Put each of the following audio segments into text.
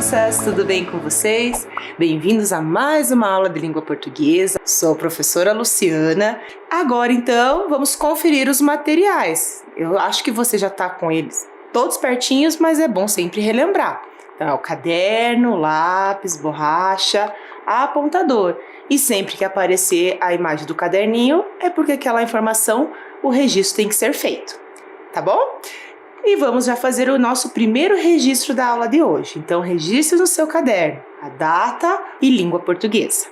crianças, tudo bem com vocês? Bem-vindos a mais uma aula de língua portuguesa. Sou a professora Luciana. Agora então vamos conferir os materiais. Eu acho que você já está com eles todos pertinhos, mas é bom sempre relembrar. Então, o caderno, lápis, borracha, apontador. E sempre que aparecer a imagem do caderninho, é porque aquela informação, o registro tem que ser feito. Tá bom? E vamos já fazer o nosso primeiro registro da aula de hoje. Então, registre no seu caderno a data e língua portuguesa.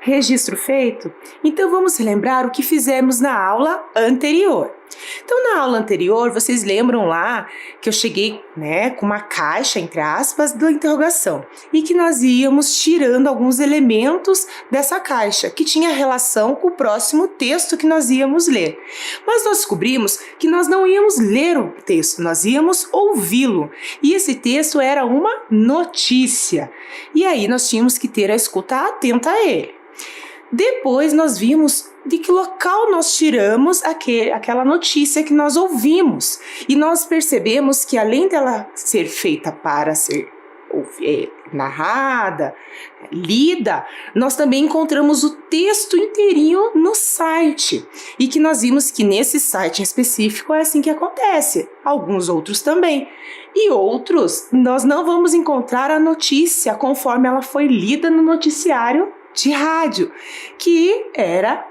Registro feito? Então vamos relembrar o que fizemos na aula anterior. Então na aula anterior, vocês lembram lá que eu cheguei, com uma caixa, entre aspas, da interrogação e que nós íamos tirando alguns elementos dessa caixa que tinha relação com o próximo texto que nós íamos ler. Mas nós descobrimos que nós não íamos ler o texto, nós íamos ouvi-lo. E esse texto era uma notícia. E aí nós tínhamos que ter a escuta atenta a ele. Depois nós vimos de que local nós tiramos aquela notícia que nós ouvimos. E nós percebemos que além dela ser feita para ser narrada, lida, nós também encontramos o texto inteirinho no site. E que nós vimos que nesse site em específico é assim que acontece. Alguns outros também. E outros, nós não vamos encontrar a notícia conforme ela foi lida no noticiário de rádio, que era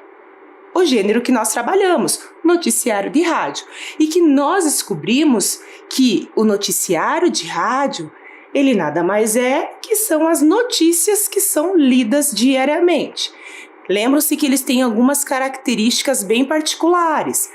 o gênero que nós trabalhamos, noticiário de rádio. E que nós descobrimos que o noticiário de rádio, ele nada mais é que são as notícias que são lidas diariamente. Lembram-se que eles têm algumas características bem particulares,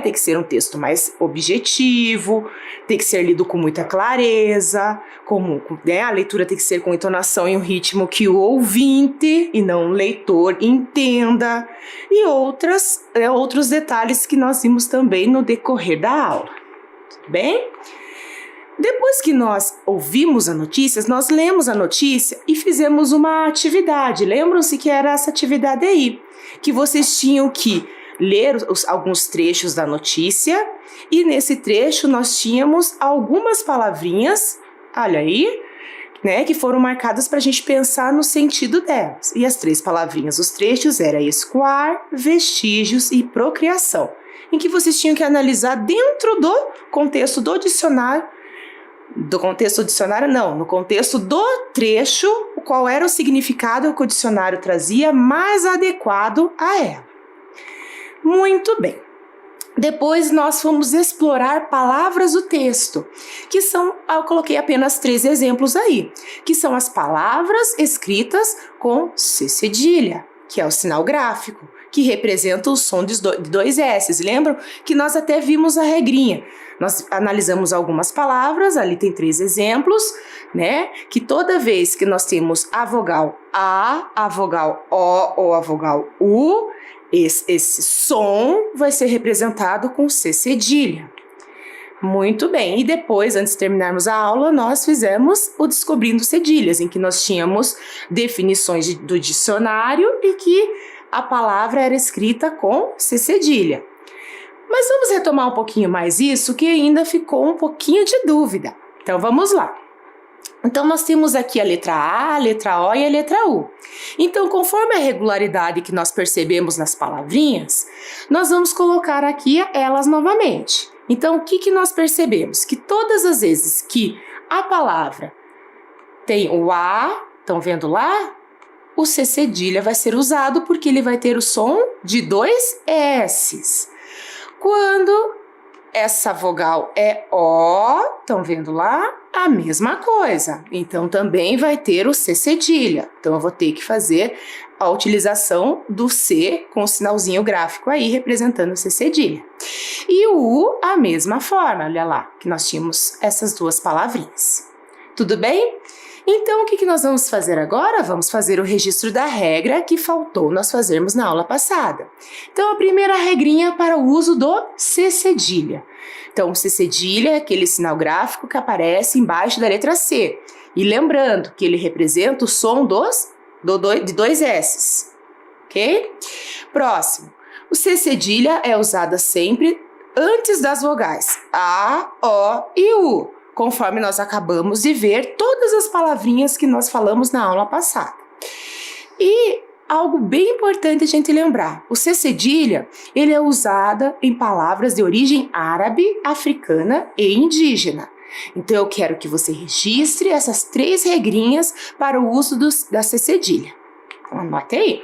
Tem que ser um texto mais objetivo, tem que ser lido com muita clareza, a leitura tem que ser com entonação e um ritmo que o ouvinte e não o leitor entenda, e outros detalhes que nós vimos também no decorrer da aula. Tudo bem? Depois que nós ouvimos a notícia, nós lemos a notícia e fizemos uma atividade. Lembram-se que era essa atividade aí, que vocês tinham que ler alguns trechos da notícia e nesse trecho nós tínhamos algumas palavrinhas, olha aí, que foram marcadas para a gente pensar no sentido delas. E as 3 palavrinhas, os trechos eram escoar, vestígios e procriação, em que vocês tinham que analisar dentro do contexto do dicionário, no contexto do trecho, qual era o significado que o dicionário trazia mais adequado a ela. Muito bem. Depois nós fomos explorar palavras do texto, que são, eu coloquei apenas 3 exemplos aí, que são as palavras escritas com C cedilha, que é o sinal gráfico, que representa o som de 2 S. Lembram que nós até vimos a regrinha? Nós analisamos algumas palavras, ali tem 3 exemplos, que toda vez que nós temos a vogal A vogal O ou a vogal U, esse som vai ser representado com C cedilha. Muito bem, e depois, antes de terminarmos a aula, nós fizemos o Descobrindo Cedilhas, em que nós tínhamos definições do dicionário e que a palavra era escrita com C cedilha. Mas vamos retomar um pouquinho mais isso, que ainda ficou um pouquinho de dúvida. Então vamos lá. Então, nós temos aqui a letra A, a letra O e a letra U. Então, conforme a regularidade que nós percebemos nas palavrinhas, nós vamos colocar aqui elas novamente. Então, o que nós percebemos? Que todas as vezes que a palavra tem o A, estão vendo lá? O C cedilha vai ser usado porque ele vai ter o som de 2 S's. Quando essa vogal é O, estão vendo lá? A mesma coisa. Então, também vai ter o C cedilha. Então, eu vou ter que fazer a utilização do C com o sinalzinho gráfico aí, representando o C cedilha. E o U, a mesma forma. Olha lá, que nós tínhamos essas duas palavrinhas. Tudo bem? Então, o que nós vamos fazer agora? Vamos fazer o registro da regra que faltou nós fazermos na aula passada. Então, a primeira regrinha para o uso do C cedilha. Então, o C cedilha é aquele sinal gráfico que aparece embaixo da letra C. E lembrando que ele representa o som de 2 S's. Ok? Próximo. O C cedilha é usada sempre antes das vogais A, O e U, conforme nós acabamos de ver todas as palavrinhas que nós falamos na aula passada. E algo bem importante a gente lembrar, o C cedilha, ele é usado em palavras de origem árabe, africana e indígena. Então, eu quero que você registre essas 3 regrinhas para o uso da C cedilha. Então, anote aí.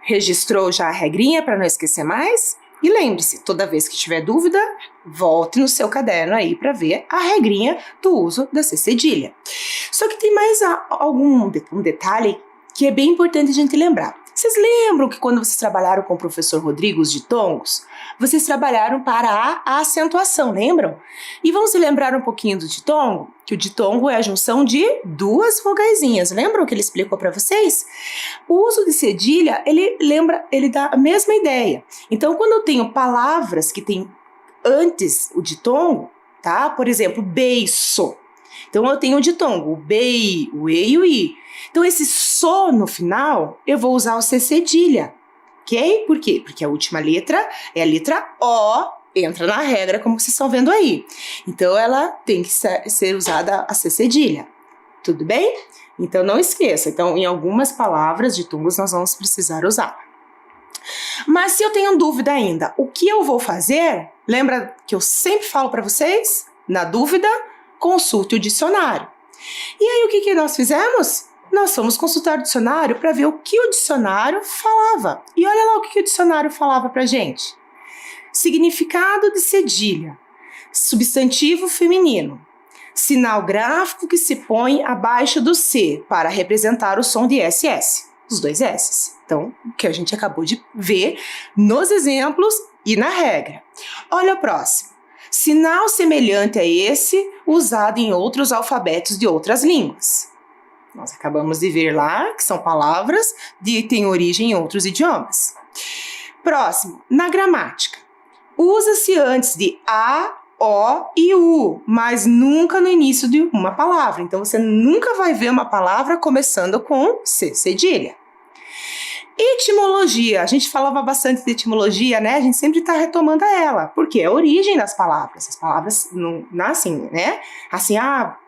Registrou já a regrinha para não esquecer mais? E lembre-se, toda vez que tiver dúvida, volte no seu caderno aí para ver a regrinha do uso da C cedilha. Só que tem mais um detalhe que é bem importante a gente lembrar. Vocês lembram que quando vocês trabalharam com o professor Rodrigo os ditongos, vocês trabalharam para a acentuação, lembram? E vamos lembrar um pouquinho do ditongo? Que o ditongo é a junção de 2 vogaizinhas, lembram que ele explicou para vocês? O uso de cedilha, ele dá a mesma ideia. Então, quando eu tenho palavras que tem antes o ditongo, tá? Por exemplo, beiço. Então, eu tenho o ditongo, o bei, o e e o i. Então, esse so no final, eu vou usar o C cedilha, ok? Por quê? Porque a última letra é a letra O, entra na regra, como vocês estão vendo aí. Então, ela tem que ser usada a C cedilha, tudo bem? Então, não esqueça. Então, em algumas palavras de ditongos, nós vamos precisar usar. Mas se eu tenho dúvida ainda, o que eu vou fazer? Lembra que eu sempre falo para vocês? Na dúvida, consulte o dicionário. E aí, o que nós fizemos? Nós fomos consultar o dicionário para ver o que o dicionário falava. E olha lá o que o dicionário falava para a gente. Significado de cedilha. Substantivo feminino. Sinal gráfico que se põe abaixo do C para representar o som de SS. Os 2 S's. Então, o que a gente acabou de ver nos exemplos e na regra. Olha o próximo. Sinal semelhante a esse usado em outros alfabetos de outras línguas. Nós acabamos de ver lá que são palavras que têm origem em outros idiomas. Próximo, na gramática. Usa-se antes de a, o e u, mas nunca no início de uma palavra. Então, você nunca vai ver uma palavra começando com C, cedilha. Etimologia. A gente falava bastante de etimologia, né? A gente sempre está retomando ela, porque é a origem das palavras. As palavras não nascem, né? Assim,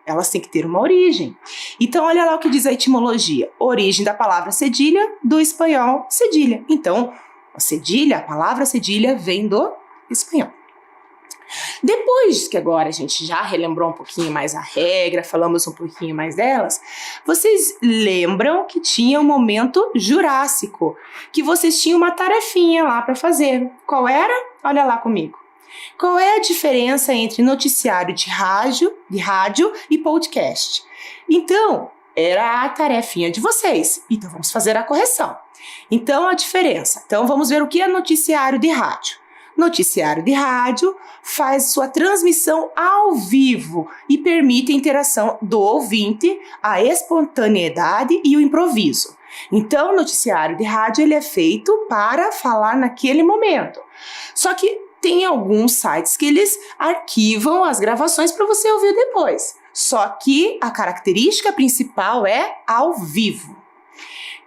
elas têm que ter uma origem. Então, olha lá o que diz a etimologia. Origem da palavra cedilha, do espanhol cedilha. Então, a palavra cedilha vem do espanhol. Depois que agora a gente já relembrou um pouquinho mais a regra, falamos um pouquinho mais delas, vocês lembram que tinha um momento jurássico, que vocês tinham uma tarefinha lá para fazer. Qual era? Olha lá comigo. Qual é a diferença entre noticiário de rádio e podcast? Então, era a tarefinha de vocês. Então, vamos fazer a correção. Então, a diferença. Então, vamos ver o que é noticiário de rádio. Noticiário de rádio faz sua transmissão ao vivo e permite a interação do ouvinte, a espontaneidade e o improviso. Então, o noticiário de rádio ele é feito para falar naquele momento. Só que tem alguns sites que eles arquivam as gravações para você ouvir depois. Só que a característica principal é ao vivo.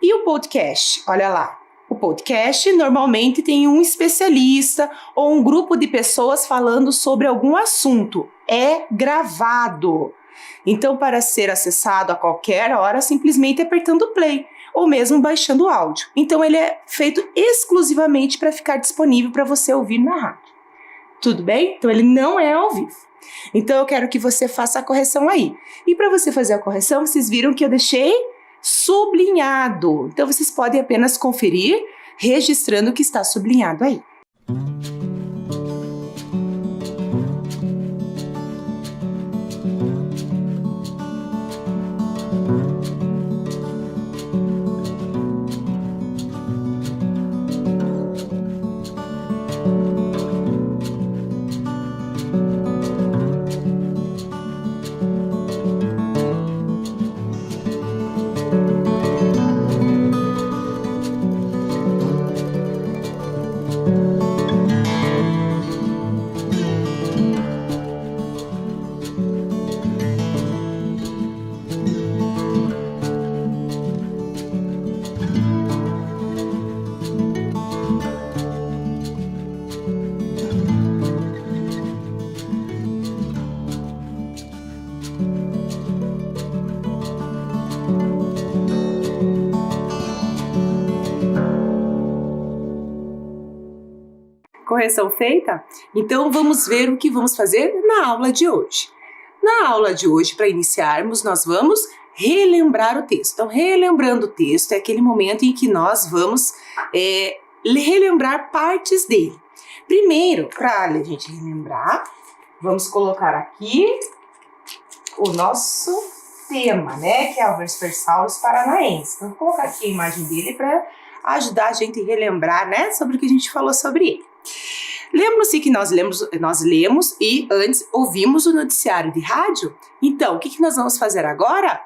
E o podcast? Olha lá. O podcast normalmente tem um especialista ou um grupo de pessoas falando sobre algum assunto. É gravado. Então, para ser acessado a qualquer hora, simplesmente apertando play ou mesmo baixando o áudio. Então, ele é feito exclusivamente para ficar disponível para você ouvir na rádio. Tudo bem? Então, ele não é ao vivo. Então, eu quero que você faça a correção aí. E para você fazer a correção, vocês viram que eu deixei sublinhado. Então, vocês podem apenas conferir, registrando o que está sublinhado aí. Correção feita? Então vamos ver o que vamos fazer na aula de hoje. Na aula de hoje, para iniciarmos, nós vamos relembrar o texto. Então, relembrando o texto é aquele momento em que nós vamos relembrar partes dele. Primeiro, para a gente relembrar, vamos colocar aqui o nosso tema, né? Que é o Vespersaurus paranaense. Então, vou colocar aqui a imagem dele para ajudar a gente a relembrar, né? Sobre o que a gente falou sobre ele. Lembram-se que nós lemos e antes ouvimos o noticiário de rádio? Então, o que nós vamos fazer agora?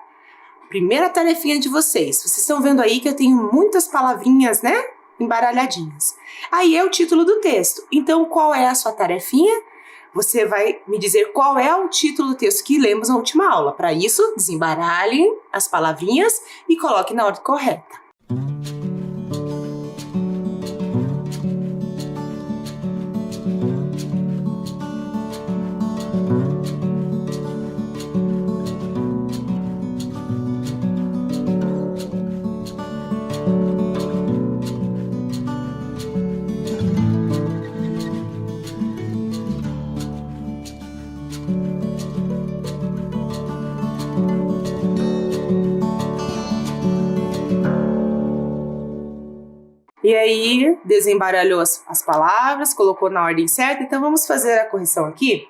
Primeira tarefinha de vocês. Vocês estão vendo aí que eu tenho muitas palavrinhas, né? Embaralhadinhas. Aí é o título do texto. Então, qual é a sua tarefinha? Você vai me dizer qual é o título do texto que lemos na última aula. Para isso, desembaralhem as palavrinhas e coloquem na ordem correta. E aí, desembaralhou as palavras, colocou na ordem certa. Então, vamos fazer a correção aqui?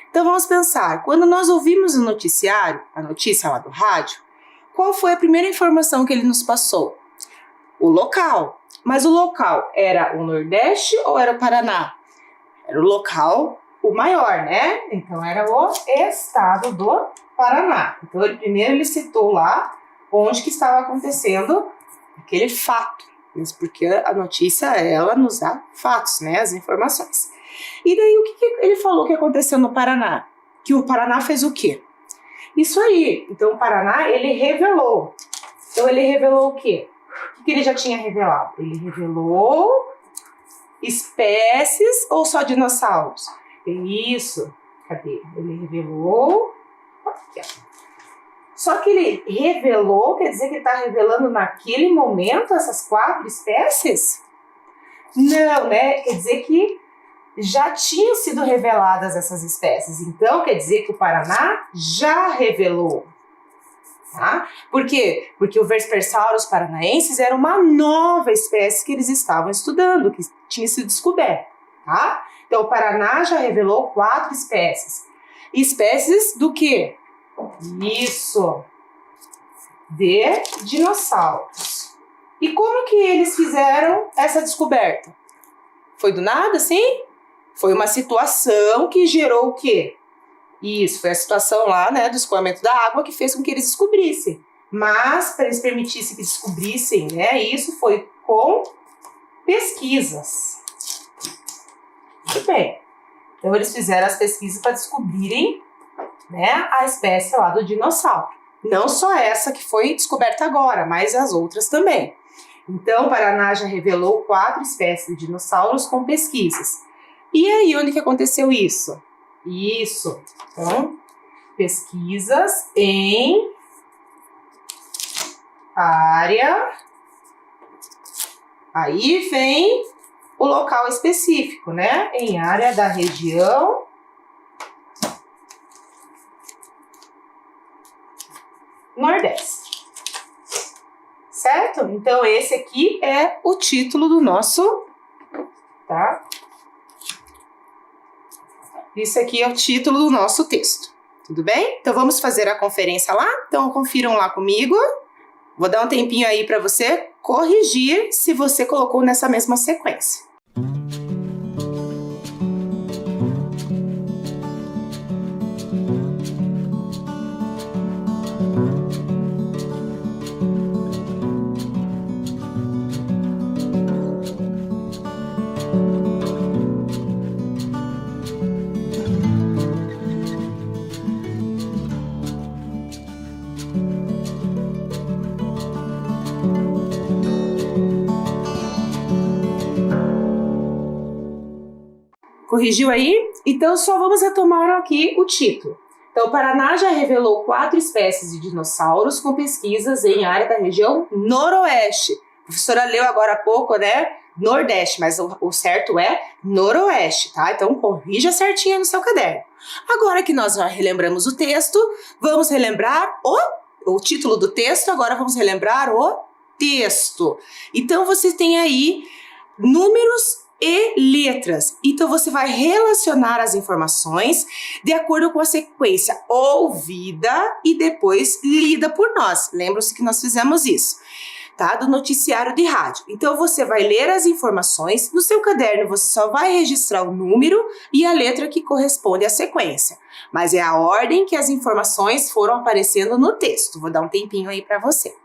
Então, vamos pensar. Quando nós ouvimos o noticiário, a notícia lá do rádio, qual foi a primeira informação que ele nos passou? O local. Mas o local era o Nordeste ou era o Paraná? Era o local, o maior, né? Então, era o estado do Paraná. Então, primeiro ele citou lá onde que estava acontecendo aquele fato. Mas porque a notícia, ela nos dá fatos, né? As informações. E daí, o que ele falou que aconteceu no Paraná? Que o Paraná fez o quê? Isso aí. Então, o Paraná, ele revelou. Então, ele revelou o quê? O que ele já tinha revelado? Ele revelou espécies ou só dinossauros? Isso. Cadê? Ele revelou... Aqui, ó. Só que ele revelou, quer dizer que ele está revelando naquele momento essas 4 espécies? Não, né? Quer dizer que já tinham sido reveladas essas espécies. Então, quer dizer que o Paraná já revelou. Tá? Por quê? Porque o Vespersaurus paranaensis era uma nova espécie que eles estavam estudando, que tinha sido descoberta. Tá? Então, o Paraná já revelou 4 espécies. Espécies do quê? Isso, de dinossauros. E como que eles fizeram essa descoberta? Foi do nada, sim? Foi uma situação que gerou o quê? Isso, foi a situação lá, né, do escoamento da água que fez com que eles descobrissem. Mas, para eles permitissem que descobrissem, né, isso foi com pesquisas. Muito bem. Então, eles fizeram as pesquisas para descobrirem, né, a espécie lá do dinossauro. Não só essa que foi descoberta agora, mas as outras também. Então, o Paraná já revelou 4 espécies de dinossauros com pesquisas. E aí, onde que aconteceu isso? Isso. Então, pesquisas em área. Aí vem o local específico, né? Em área da região Nordeste. Certo? Então, esse aqui é o título do nosso, tá? Isso aqui é o título do nosso texto. Tudo bem? Então, vamos fazer a conferência lá? Então, confiram lá comigo. Vou dar um tempinho aí para você corrigir se você colocou nessa mesma sequência. Corrigiu aí? Então, só vamos retomar aqui o título. Então, o Paraná já revelou 4 espécies de dinossauros com pesquisas em área da região Noroeste. A professora leu agora há pouco, né? Nordeste, mas o certo é Noroeste, tá? Então, corrija certinho no seu caderno. Agora que nós já relembramos o texto, vamos relembrar o título do texto, agora vamos relembrar o texto. Então, você tem aí números e letras. Então, você vai relacionar as informações de acordo com a sequência ouvida e depois lida por nós. Lembram-se que nós fizemos isso, tá? Do noticiário de rádio. Então, você vai ler as informações. No seu caderno, você só vai registrar o número e a letra que corresponde à sequência. Mas é a ordem que as informações foram aparecendo no texto. Vou dar um tempinho aí para você.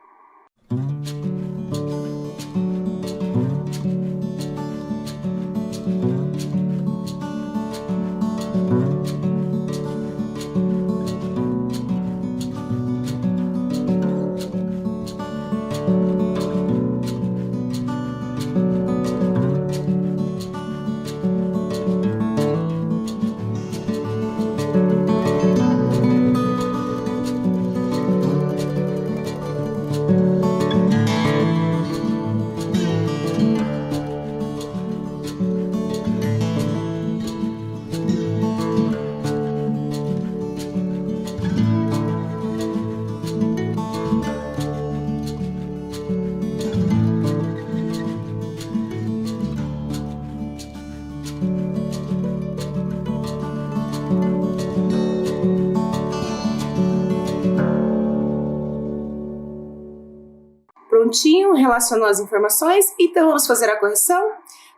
Prontinho, relacionou as informações, então vamos fazer a correção?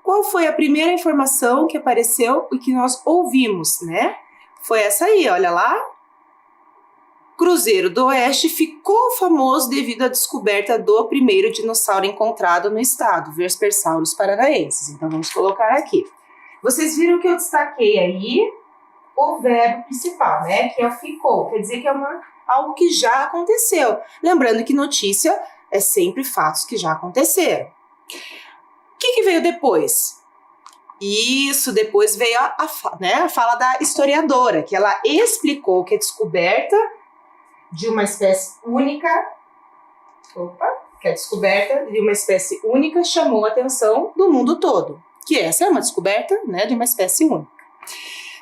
qual foi a primeira informação que apareceu e que nós ouvimos, né? Foi essa aí, olha lá. Cruzeiro do Oeste ficou famoso devido à descoberta do primeiro dinossauro encontrado no estado, Vespersaurus paranaensis. Então, vamos colocar aqui. Vocês viram que eu destaquei aí o verbo principal, né? Que é o ficou, quer dizer que é algo que já aconteceu. Lembrando que notícia é sempre fatos que já aconteceram. O que veio depois? Isso, depois veio a fala da historiadora, que ela explicou que a descoberta de uma espécie única, chamou a atenção do mundo todo. Que essa é uma descoberta, né, de uma espécie única.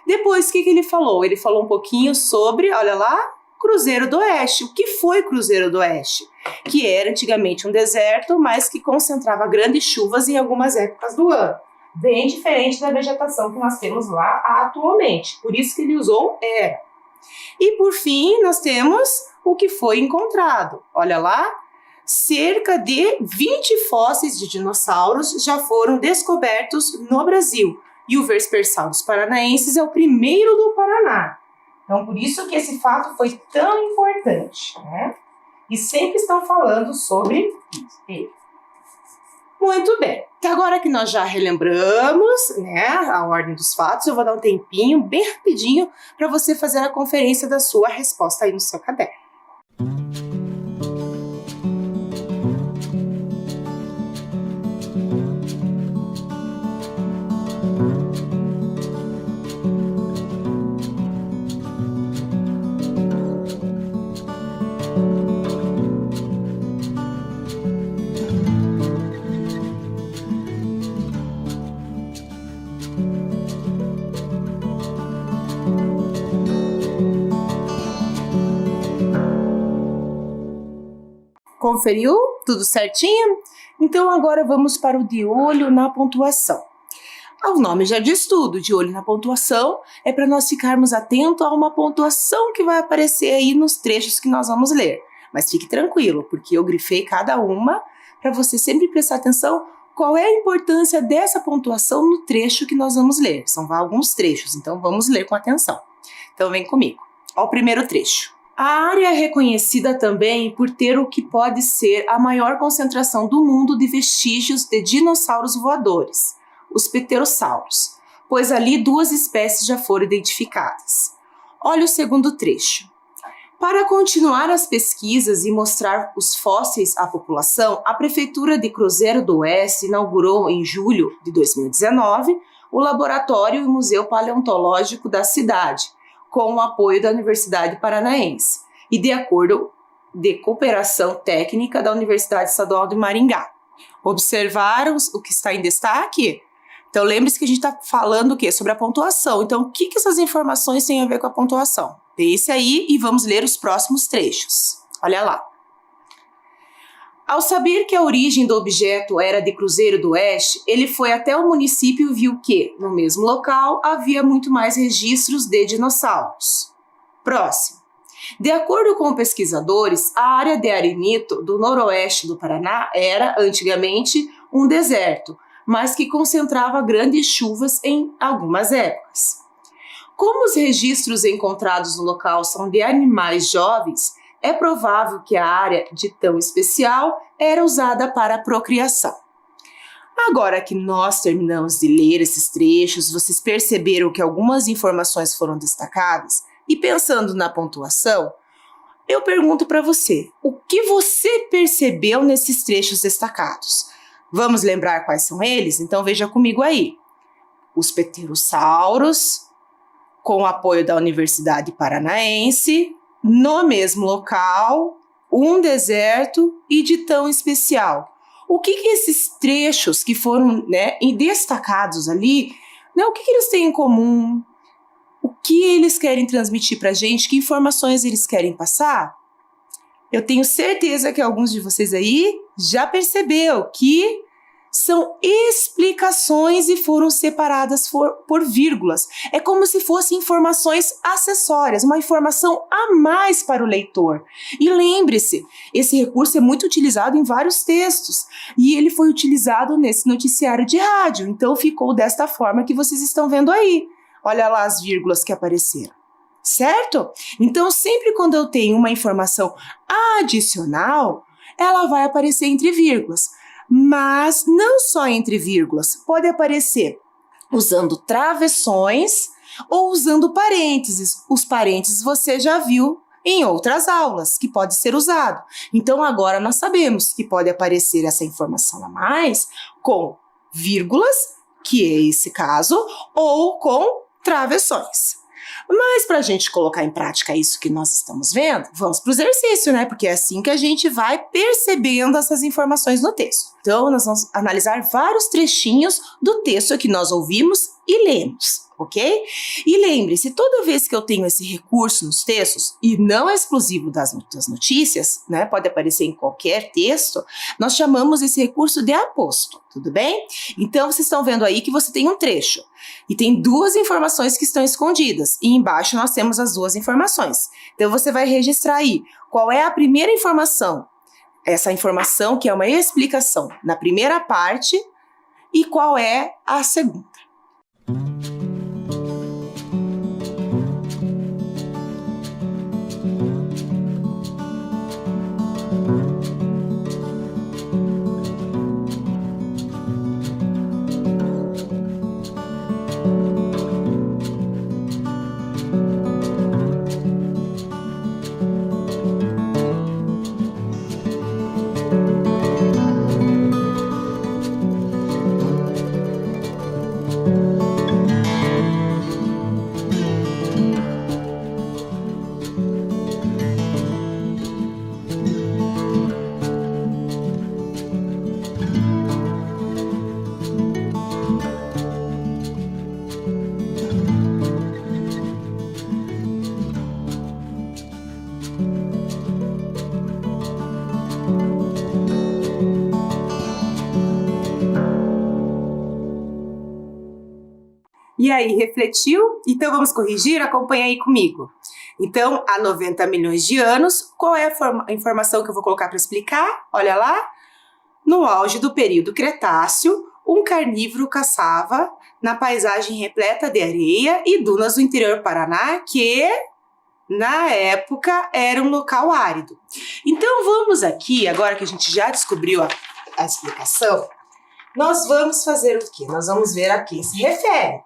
Depois, o que ele falou? Ele falou um pouquinho sobre, olha lá, Cruzeiro do Oeste. O que foi Cruzeiro do Oeste? Que era antigamente um deserto, mas que concentrava grandes chuvas em algumas épocas do ano. Bem diferente da vegetação que nós temos lá atualmente. Por isso que ele usou era. E por fim, nós temos o que foi encontrado. Olha lá, cerca de 20 fósseis de dinossauros já foram descobertos no Brasil. E o Vespersaurus paranaensis é o primeiro do Paraná. Então, por isso que esse fato foi tão importante, né? E sempre estão falando sobre ele. Muito bem. Então, agora que nós já relembramos, né, a ordem dos fatos, eu vou dar um tempinho, bem rapidinho, para você fazer a conferência da sua resposta aí no seu caderno. Conferiu? Tudo certinho? Então agora vamos para o de olho na pontuação. O nome já diz tudo, de olho na pontuação é para nós ficarmos atentos a uma pontuação que vai aparecer aí nos trechos que nós vamos ler. Mas fique tranquilo, porque eu grifei cada uma para você sempre prestar atenção qual é a importância dessa pontuação no trecho que nós vamos ler. São alguns trechos, então vamos ler com atenção. Então vem comigo. Ó, o primeiro trecho. A área é reconhecida também por ter o que pode ser a maior concentração do mundo de vestígios de dinossauros voadores, os pterossauros, pois ali 2 espécies já foram identificadas. Olha o segundo trecho. Para continuar as pesquisas e mostrar os fósseis à população, a Prefeitura de Cruzeiro do Oeste inaugurou em julho de 2019 o Laboratório e Museu Paleontológico da cidade, com o apoio da Universidade Paranaense e de acordo de cooperação técnica da Universidade Estadual de Maringá. Observaram o que está em destaque? Então lembre-se que a gente está falando o quê? Sobre a pontuação. Então o que essas informações têm a ver com a pontuação? Pense aí e vamos ler os próximos trechos. Olha lá. Ao saber que a origem do objeto era de Cruzeiro do Oeste, ele foi até o município e viu que, no mesmo local, havia muito mais registros de dinossauros. Próximo. De acordo com pesquisadores, a área de arenito do noroeste do Paraná era, antigamente, um deserto, mas que concentrava grandes chuvas em algumas épocas. Como os registros encontrados no local são de animais jovens, é provável que a área de tão especial era usada para a procriação. Agora que nós terminamos de ler esses trechos, vocês perceberam que algumas informações foram destacadas? E pensando na pontuação, eu pergunto para você, o que você percebeu nesses trechos destacados? Vamos lembrar quais são eles? Então veja comigo aí. Os pterossauros, com o apoio da Universidade Paranaense, no mesmo local, um deserto e de tão especial. O que esses trechos que foram, né, destacados ali, né, o que eles têm em comum? O que eles querem transmitir para a gente? Que informações eles querem passar? Eu tenho certeza que alguns de vocês aí já percebeu que são explicações e foram separadas por vírgulas. É como se fossem informações acessórias, uma informação a mais para o leitor. E lembre-se, esse recurso é muito utilizado em vários textos e ele foi utilizado nesse noticiário de rádio, então ficou desta forma que vocês estão vendo aí. Olha lá as vírgulas que apareceram. Certo? Então, sempre quando eu tenho uma informação adicional, ela vai aparecer entre vírgulas. Mas não só entre vírgulas, pode aparecer usando travessões ou usando parênteses. Os parênteses você já viu em outras aulas, que pode ser usado. Então, agora nós sabemos que pode aparecer essa informação a mais com vírgulas, que é esse caso, ou com travessões. Mas para a gente colocar em prática isso que nós estamos vendo, vamos para o exercício, né? Porque é assim que a gente vai percebendo essas informações no texto. Então, nós vamos analisar vários trechinhos do texto que nós ouvimos e lemos, ok? E lembre-se, toda vez que eu tenho esse recurso nos textos, e não é exclusivo das notícias, né? Pode aparecer em qualquer texto, nós chamamos esse recurso de aposto, tudo bem? Então, vocês estão vendo aí que você tem um trecho e tem duas informações que estão escondidas, e embaixo nós temos as duas informações. Então, você vai registrar aí qual é a primeira informação, essa informação que é uma explicação na primeira parte, e qual é a segunda. E aí, refletiu? Então vamos corrigir? Acompanha aí comigo. Então, há 90 milhões de anos, qual é a informação que eu vou colocar para explicar? Olha lá. No auge do período Cretáceo, um carnívoro caçava na paisagem repleta de areia e dunas do interior do Paraná, que na época era um local árido. Então vamos aqui, agora que a gente já descobriu a explicação, nós vamos fazer o quê? Nós vamos ver a quem se refere.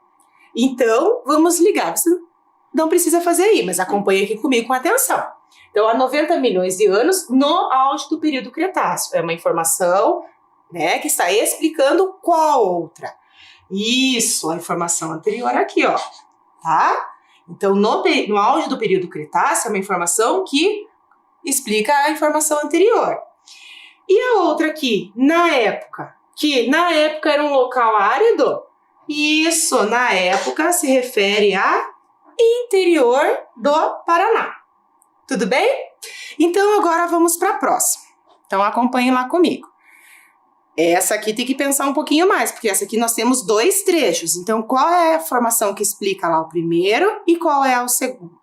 Então, vamos ligar. Você não precisa fazer aí, mas acompanhe aqui comigo com atenção. Então, há 90 milhões de anos, no auge do período Cretáceo. É uma informação, né, que está explicando qual outra. Isso, a informação anterior aqui, ó. Tá? Então, no auge do período Cretáceo, é uma informação que explica a informação anterior. E a outra aqui, na época, que na época era um local árido? Isso, na época, se refere a interior do Paraná. Tudo bem? Então, agora vamos para a próxima. Então, acompanhem lá comigo. Essa aqui tem que pensar um pouquinho mais, porque essa aqui nós temos dois trechos. Então, qual é a informação que explica lá o primeiro e qual é o segundo?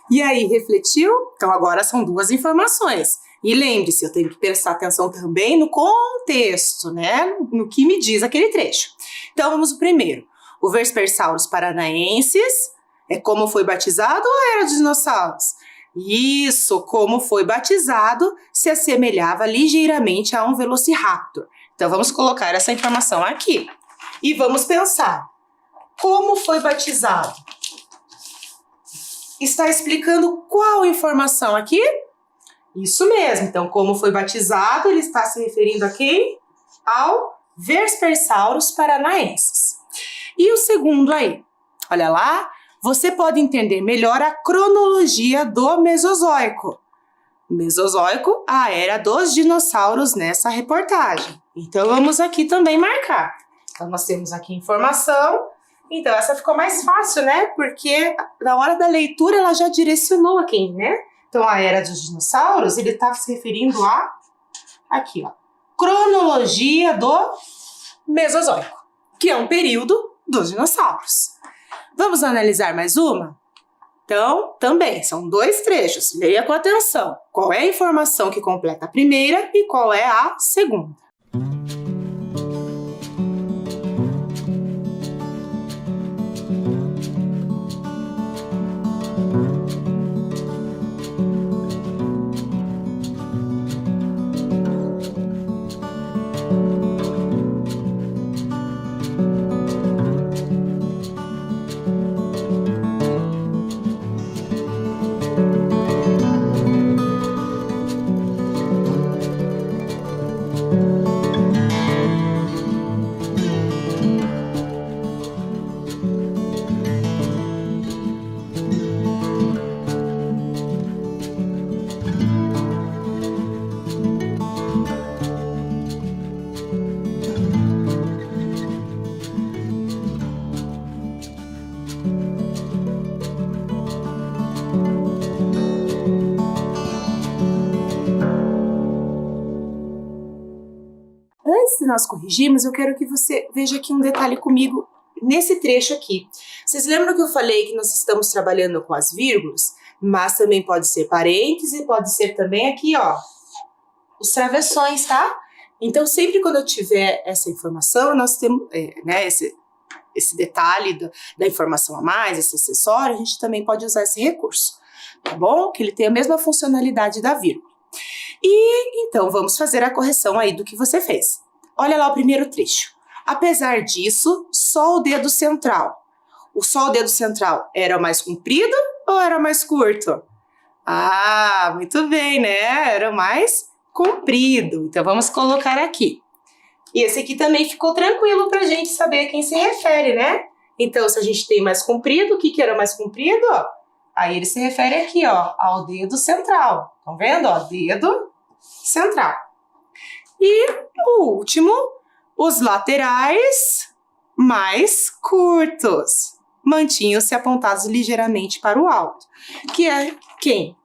E aí, refletiu? Então agora são duas informações. E lembre-se, eu tenho que prestar atenção também no contexto, né? No que me diz aquele trecho. Então, vamos ao primeiro. O Vespersaurus paranaensis é como foi batizado ou era dos dinossauros? Isso, como foi batizado, se assemelhava ligeiramente a um Velociraptor. Então, vamos colocar essa informação aqui. E vamos pensar, como foi batizado? Está explicando qual informação aqui? Isso mesmo, então, como foi batizado, ele está se referindo a quem? Ao Vespersaurus paranaensis. E o segundo aí? Olha lá, você pode entender melhor a cronologia do Mesozoico. Mesozoico, a era dos dinossauros nessa reportagem. Então, vamos aqui também marcar. Então, nós temos aqui informação. Então, essa ficou mais fácil, né? Porque na hora da leitura, ela já direcionou a quem, né? Então, a era dos dinossauros, ele está se referindo a... Aqui, ó. Cronologia do Mesozoico, que é um período dos dinossauros. Vamos analisar mais uma? Então, também, são 2 trechos. Leia com atenção. Qual é a informação que completa a primeira e qual é a segunda? Antes de nós corrigirmos, eu quero que você veja aqui um detalhe comigo nesse trecho aqui. Vocês lembram que eu falei que nós estamos trabalhando com as vírgulas? Mas também pode ser parêntese, pode ser também aqui, ó, os travessões, tá? Então, sempre quando eu tiver essa informação, nós temos, né, esse detalhe da informação a mais, esse acessório, a gente também pode usar esse recurso, tá bom? Que ele tem a mesma funcionalidade da vírgula. E então vamos fazer a correção aí do que você fez. Olha lá o primeiro trecho. Apesar disso, só o dedo central. Só o dedo central era mais comprido ou era mais curto? Ah, muito bem, né? Era mais comprido. Então vamos colocar aqui. E esse aqui também ficou tranquilo para a gente saber a quem se refere, né? Então, se a gente tem mais comprido, o que era mais comprido? Aí ele se refere aqui, ó, ao dedo central. Estão vendo? Ó, dedo central. E o último, os laterais mais curtos. Mantinham-se apontados ligeiramente para o alto. Que é quem?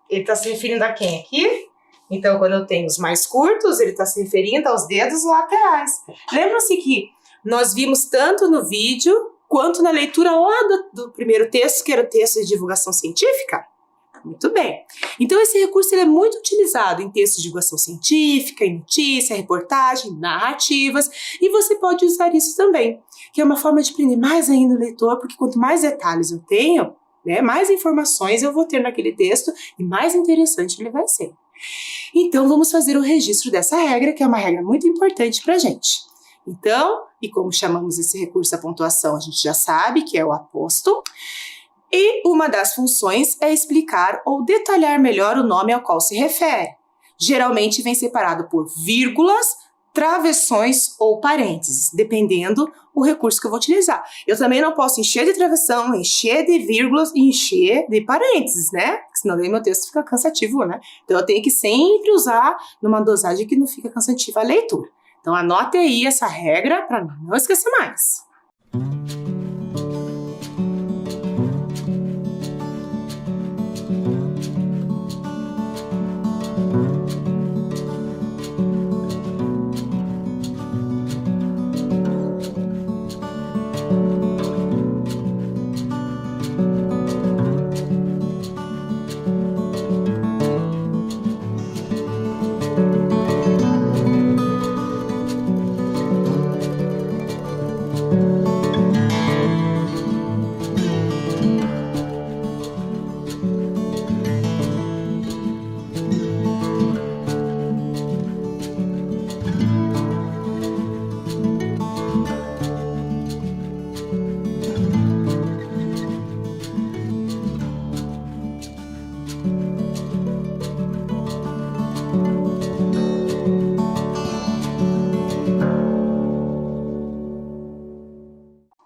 Ele está se referindo a quem aqui? Então, quando eu tenho os mais curtos, ele está se referindo aos dedos laterais. Lembram-se que nós vimos tanto no vídeo quanto na leitura lá do primeiro texto, que era o texto de divulgação científica? Muito bem. Então, esse recurso ele é muito utilizado em textos de divulgação científica, em notícia, reportagem, narrativas, e você pode usar isso também, que é uma forma de prender mais ainda o leitor, porque quanto mais detalhes eu tenho, né, mais informações eu vou ter naquele texto e mais interessante ele vai ser. Então, vamos fazer o registro dessa regra, que é uma regra muito importante para a gente. Então, e como chamamos esse recurso à pontuação, a gente já sabe que é o aposto. E uma das funções é explicar ou detalhar melhor o nome ao qual se refere. Geralmente vem separado por vírgulas, travessões ou parênteses, dependendo o recurso que eu vou utilizar. Eu também não posso encher de travessão, encher de vírgulas e encher de parênteses, né? Senão daí meu texto fica cansativo, né? Então eu tenho que sempre usar numa dosagem que não fica cansativa a leitura. Então anote aí essa regra para não esquecer mais.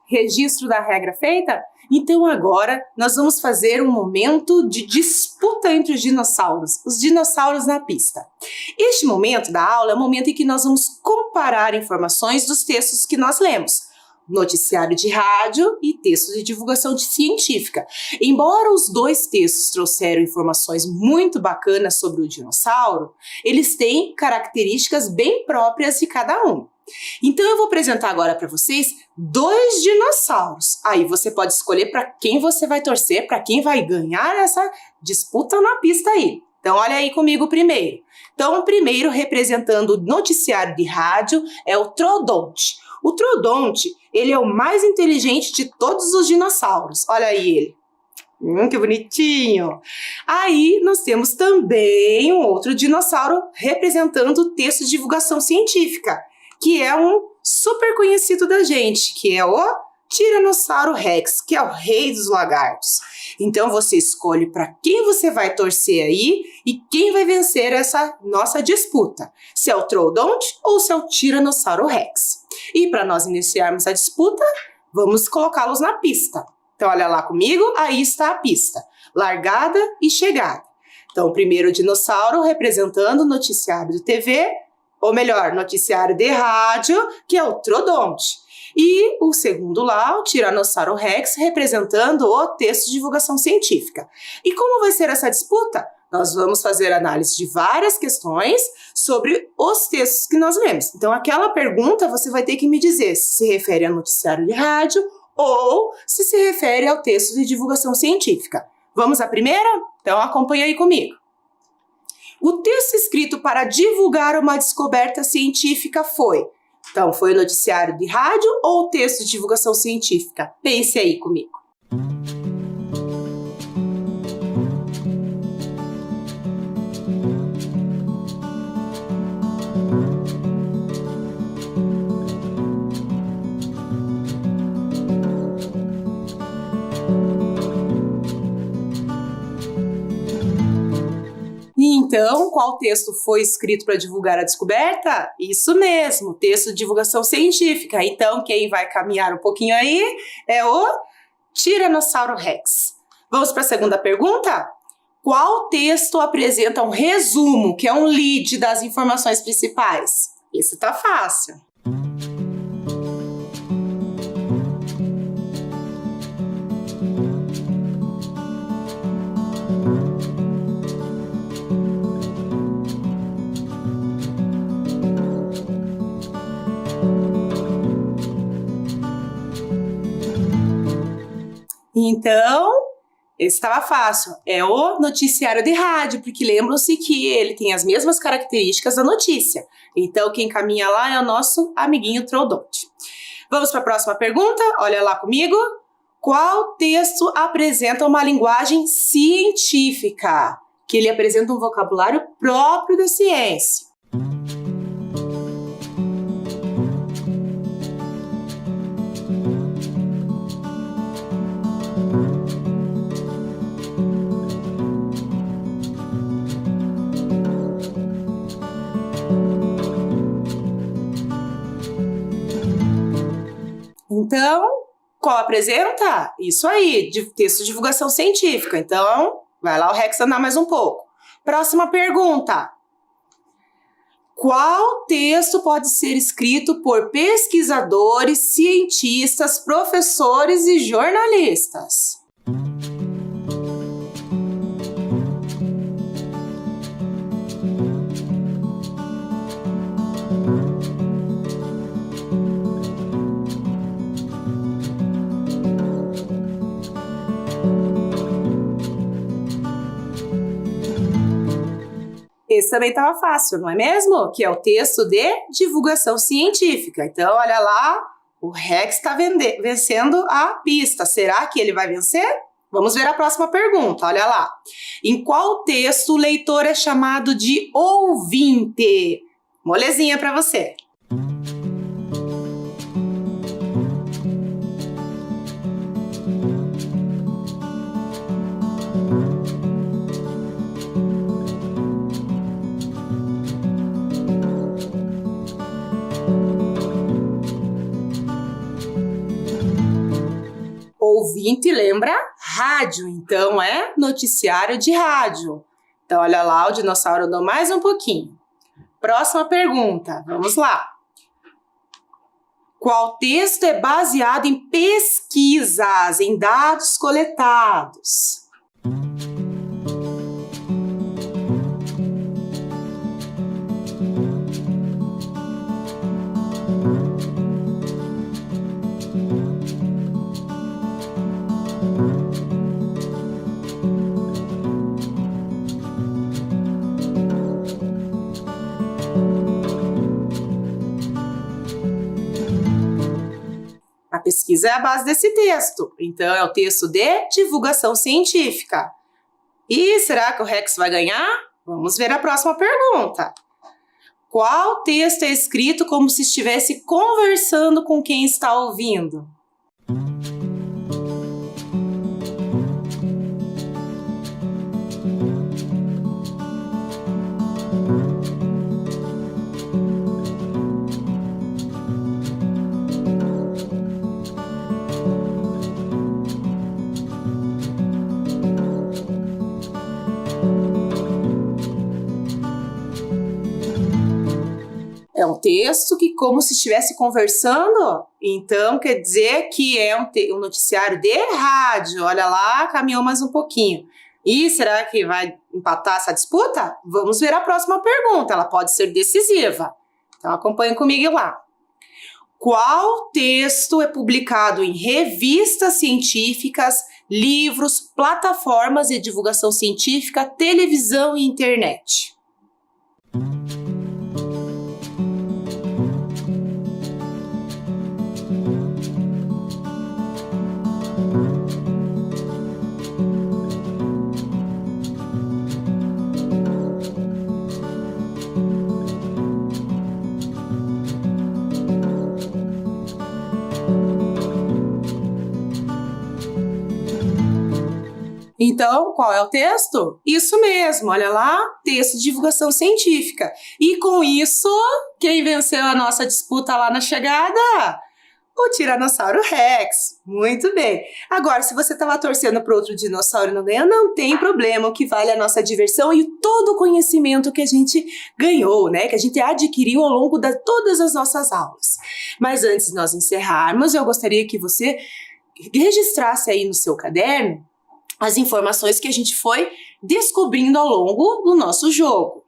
Registro da regra feita? Então agora nós vamos fazer um momento de disputa entre os dinossauros na pista. Este momento da aula é o momento em que nós vamos comparar informações dos textos que nós lemos. Noticiário de rádio e texto de divulgação científica. Embora os dois textos trouxeram informações muito bacanas sobre o dinossauro, eles têm características bem próprias de cada um. Então eu vou apresentar agora para vocês 2 dinossauros. Aí você pode escolher para quem você vai torcer, para quem vai ganhar essa disputa na pista aí. Então olha aí comigo primeiro. Então o primeiro representando o noticiário de rádio é o Troodonte. O Troodonte, ele é o mais inteligente de todos os dinossauros. Olha aí ele. Que bonitinho! Aí nós temos também um outro dinossauro representando o texto de divulgação científica, que é um super conhecido da gente, que é o Tiranossauro Rex, que é o rei dos lagartos. Então você escolhe para quem você vai torcer aí e quem vai vencer essa nossa disputa, se é o Troodonte ou se é o Tiranossauro Rex. E para nós iniciarmos a disputa, vamos colocá-los na pista. Então olha lá comigo, aí está a pista, largada e chegada. Então o primeiro dinossauro representando o noticiário de TV, ou melhor, noticiário de rádio, que é o Troodonte. E o segundo lá, o Tiranossauro Rex, representando o texto de divulgação científica. E como vai ser essa disputa? Nós vamos fazer análise de várias questões sobre os textos que nós lemos. Então, aquela pergunta você vai ter que me dizer se se refere ao noticiário de rádio ou se refere ao texto de divulgação científica. Vamos à primeira? Então, acompanha aí comigo. O texto escrito para divulgar uma descoberta científica foi... Então, foi o noticiário de rádio ou o texto de divulgação científica? Pense aí comigo. Então, qual texto foi escrito para divulgar a descoberta? Isso mesmo, texto de divulgação científica. Então, quem vai caminhar um pouquinho aí é o Tiranossauro Rex. Vamos para a segunda pergunta? Qual texto apresenta um resumo, que é um lead das informações principais? Esse tá fácil. Então, esse estava fácil. É o noticiário de rádio, porque lembram-se que ele tem as mesmas características da notícia. Então, quem caminha lá é o nosso amiguinho Troodonte. Vamos para a próxima pergunta? Olha lá comigo. Qual texto apresenta uma linguagem científica? Que ele apresenta um vocabulário próprio da ciência. Então, qual apresenta? Isso aí, de texto de divulgação científica. Então, vai lá o Rex andar mais um pouco. Próxima pergunta. Qual texto pode ser escrito por pesquisadores, cientistas, professores e jornalistas? Esse também estava fácil, não é mesmo? Que é o texto de divulgação científica. Então, olha lá, o Rex está vencendo a pista. Será que ele vai vencer? Vamos ver a próxima pergunta, olha lá. Em qual texto o leitor é chamado de ouvinte? Molezinha para você. ouvinte lembra rádio, então é noticiário de rádio. Então, olha lá, o dinossauro andou mais um pouquinho. Próxima pergunta, vamos lá. Qual texto é baseado em pesquisas, em dados coletados? A pesquisa é a base desse texto, então é o texto de divulgação científica. E será que o Rex vai ganhar? Vamos ver a próxima pergunta. Qual texto é escrito como se estivesse conversando com quem está ouvindo? É um texto que como se estivesse conversando, então quer dizer que é um noticiário de rádio. Olha lá, caminhou mais um pouquinho. E será que vai empatar essa disputa? Vamos ver a próxima pergunta, ela pode ser decisiva. Então acompanhe comigo lá. Qual texto é publicado em revistas científicas, livros, plataformas de divulgação científica, televisão e internet? Então, qual é o texto? Isso mesmo, olha lá, texto de divulgação científica. E com isso, quem venceu a nossa disputa lá na chegada? O Tiranossauro Rex. Muito bem. Agora, se você estava torcendo para outro dinossauro e não ganhou, não tem problema. O que vale é a nossa diversão e todo o conhecimento que a gente ganhou, né? Que a gente adquiriu ao longo de todas as nossas aulas. Mas antes de nós encerrarmos, eu gostaria que você registrasse aí no seu caderno as informações que a gente foi descobrindo ao longo do nosso jogo.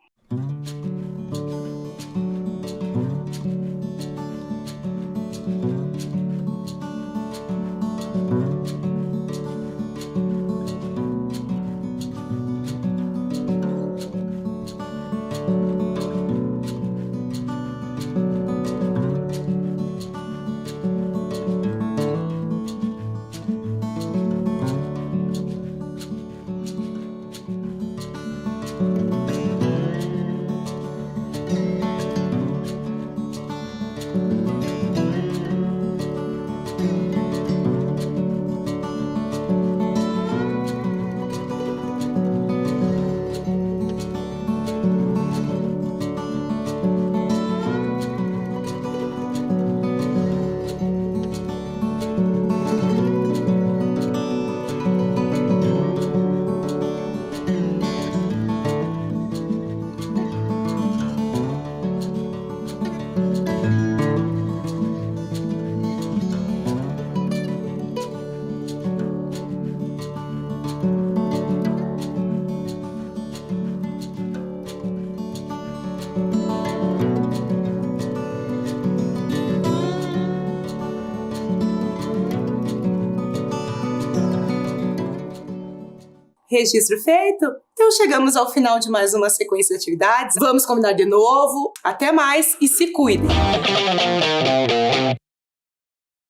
Registro feito? Então chegamos ao final de mais uma sequência de atividades. Vamos combinar de novo. Até mais e se cuidem!